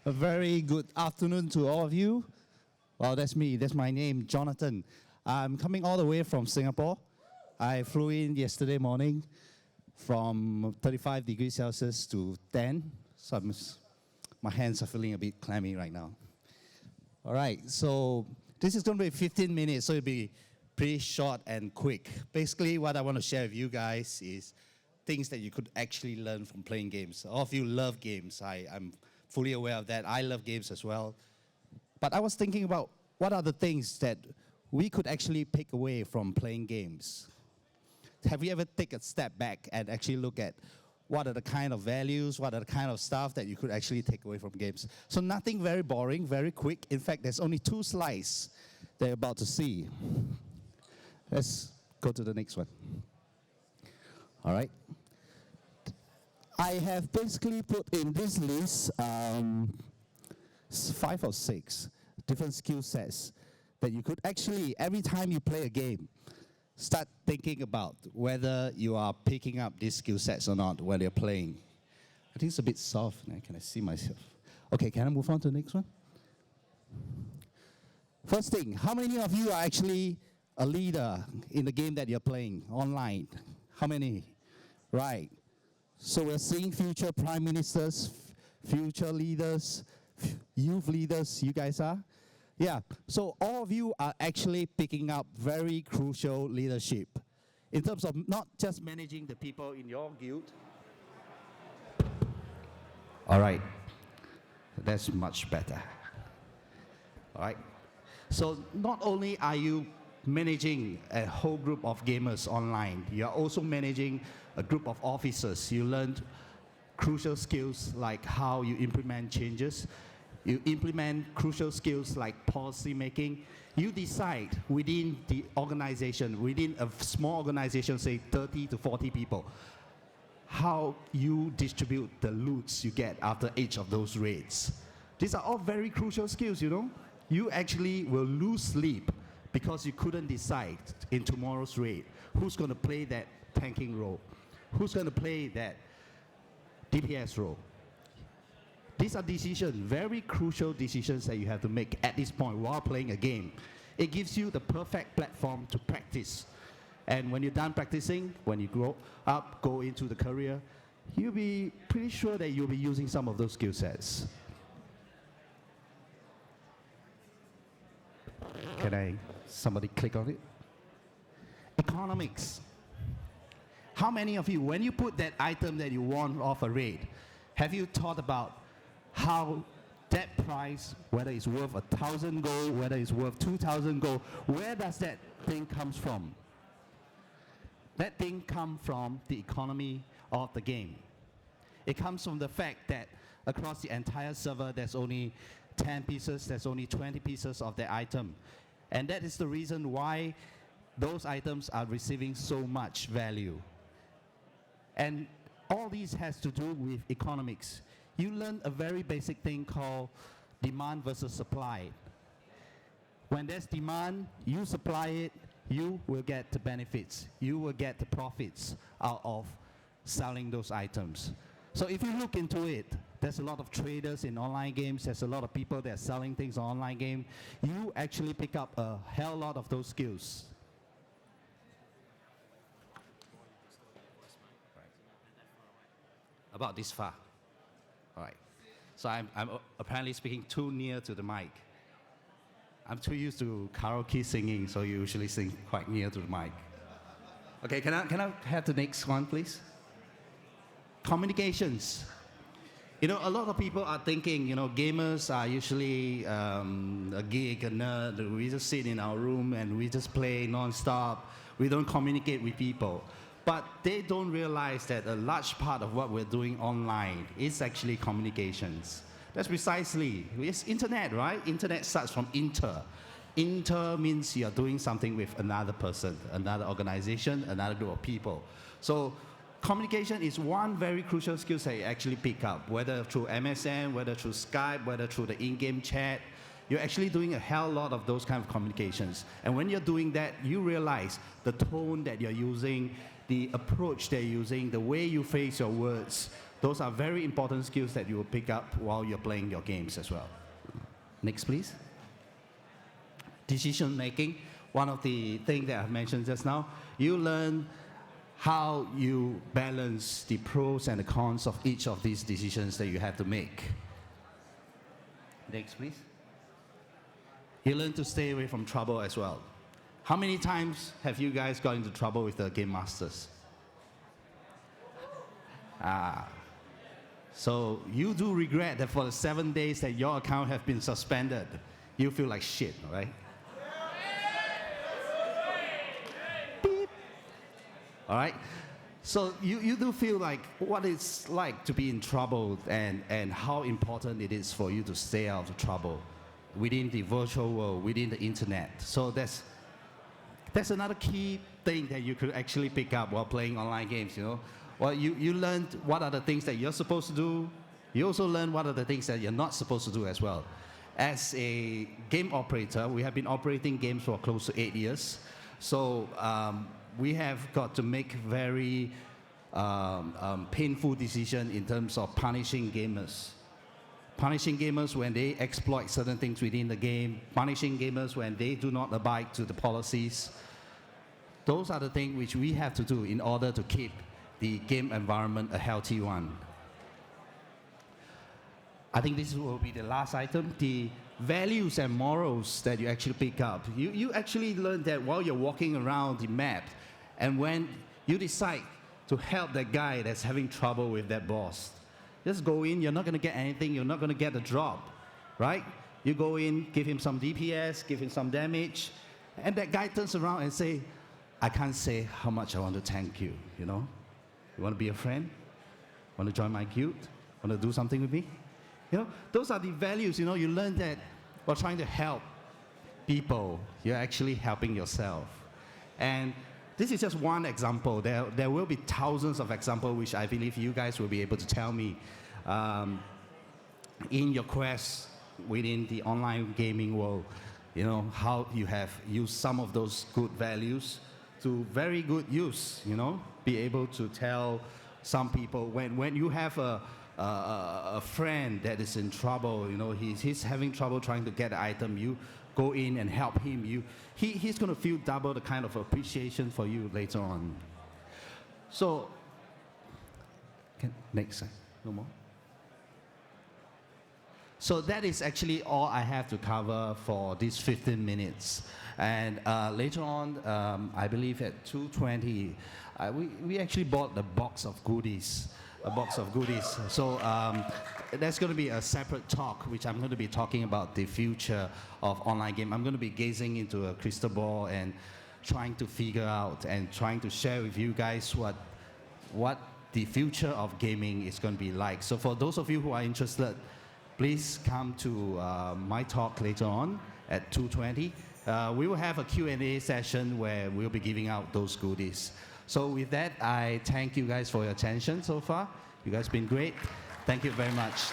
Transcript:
A very good afternoon to all of you. Well, that's me. That's my name, Jonathan. I'm coming all the way from Singapore. I flew in yesterday morning from 35 degrees Celsius to 10. So my hands are feeling a bit clammy right now. All right, so this is going to be 15 minutes, so it'll be pretty short and quick. Basically, what I want to share with you guys is things that you could actually learn from playing games. All of you love games. I'm fully aware of that. I love games as well. But I was thinking about what are the things that we could actually pick away from playing games. Have you ever taken a step back and actually look at what are the kind of values, what are the kind of stuff that you could actually take away from games? So nothing very boring, very quick. In fact, there's only 2 slides that you're about to see. Let's go to the next one. All right. I have basically put in this list 5 or 6 different skill sets that you could actually, every time you play a game, start thinking about whether you are picking up these skill sets or not when you're playing. I think it's a bit soft. Now. Can I see myself? Okay, can I move on to the next one? First thing, how many of you are actually a leader in the game that you're playing online? How many? Right. So we're seeing future prime ministers, future leaders, youth leaders, you guys are? Yeah, so all of you are actually picking up very crucial leadership in terms of not just managing the people in your guild. All right, that's much better. All right, so not only are you managing a whole group of gamers online, you're also managing a group of officers. You learned crucial skills like how you implement changes. You implement crucial skills like policy making. You decide within the organization, within a small organization, say 30 to 40 people, how you distribute the loots you get after each of those raids. These are all very crucial skills, you know. You actually will lose sleep because you couldn't decide in tomorrow's raid who's going to play that tanking role, who's going to play that DPS role. These are decisions, very crucial decisions that you have to make at this point while playing a game. It gives you the perfect platform to practice. And when you're done practicing, when you grow up, go into the career, you'll be pretty sure that you'll be using some of those skill sets. Somebody click on it? Economics. How many of you, when you put that item that you want off a raid, have you thought about how that price, whether it's worth 1,000 gold, whether it's worth 2,000 gold, where does that thing comes from? That thing comes from the economy of the game. It comes from the fact that across the entire server, there's only 10 pieces, there's only 20 pieces of that item. And that is the reason why those items are receiving so much value. And all these has to do with economics. You learn a very basic thing called demand versus supply. When there's demand, you supply it, you will get the benefits. You will get the profits out of selling those items. So if you look into it, there's a lot of traders in online games, there's a lot of people that are selling things on online game. You actually pick up a hell lot of those skills. About this far. All right. So I'm apparently speaking too near to the mic. I'm too used to karaoke singing, so you usually sing quite near to the mic. Okay, can I have the next one, please? Communications. You know, a lot of people are thinking, you know, gamers are usually a geek, a nerd. We just sit in our room and we just play non-stop. We don't communicate with people. But they don't realize that a large part of what we're doing online is actually communications. That's precisely, it's internet, right? Internet starts from inter. Inter means you're doing something with another person, another organization, another group of people. So communication is one very crucial skill set you actually pick up, whether through MSN, whether through Skype, whether through the in-game chat. You're actually doing a hell lot of those kind of communications. And when you're doing that, you realize the tone that you're using, the approach they're using, the way you phrase your words, Those are very important skills that you will pick up while you're playing your games as well. Next, please. Decision making. One of the things that I mentioned just now, you learn how you balance the pros and the cons of each of these decisions that you have to make. Next, please. You learn to stay away from trouble as well. How many times have you guys got into trouble with the game masters? So you do regret that for the 7 days that your account have been suspended, you feel like shit, right? Beep. All right? So you do feel like what it's like to be in trouble and how important it is for you to stay out of trouble within the virtual world, within the internet. So that's another key thing that you could actually pick up while playing online games, you know. Well, you learned what are the things that you're supposed to do. You also learn what are the things that you're not supposed to do as well. As a game operator, we have been operating games for close to 8 years. So we have got to make very painful decisions in terms of punishing gamers. Punishing gamers when they exploit certain things within the game. Punishing gamers when they do not abide to the policies. Those are the things which we have to do in order to keep the game environment a healthy one. I think this will be the last item, the values and morals that you actually pick up. You actually learn that while you're walking around the map, and when you decide to help that guy that's having trouble with that boss, just go in, you're not going to get anything, you're not going to get a drop, right? You go in, give him some DPS, give him some damage, and that guy turns around and say, I can't say how much I want to thank you, you know? You want to be a friend? Want to join my guild? Want to do something with me? You know, those are the values, you know, you learn that while trying to help people, you're actually helping yourself. And this is just one example. There will be thousands of examples which I believe you guys will be able to tell me in your quest within the online gaming world, you know, how you have used some of those good values to very good use, you know, be able to tell some people when you have a friend that is in trouble, you know, he's having trouble trying to get an item, you go in and help him, he's going to feel double the kind of appreciation for you later on. So, next slide, no more. So that is actually all I have to cover for these 15 minutes. And later on, I believe at 2:20, we actually bought a box of goodies. So that's going to be a separate talk, which I'm going to be talking about the future of online game. I'm going to be gazing into a crystal ball and trying to figure out and trying to share with you guys what the future of gaming is going to be like. So for those of you who are interested, please come to my talk later on at 2:20. We will have a Q&A session where we'll be giving out those goodies. So with that, I thank you guys for your attention so far. You guys have been great. Thank you very much.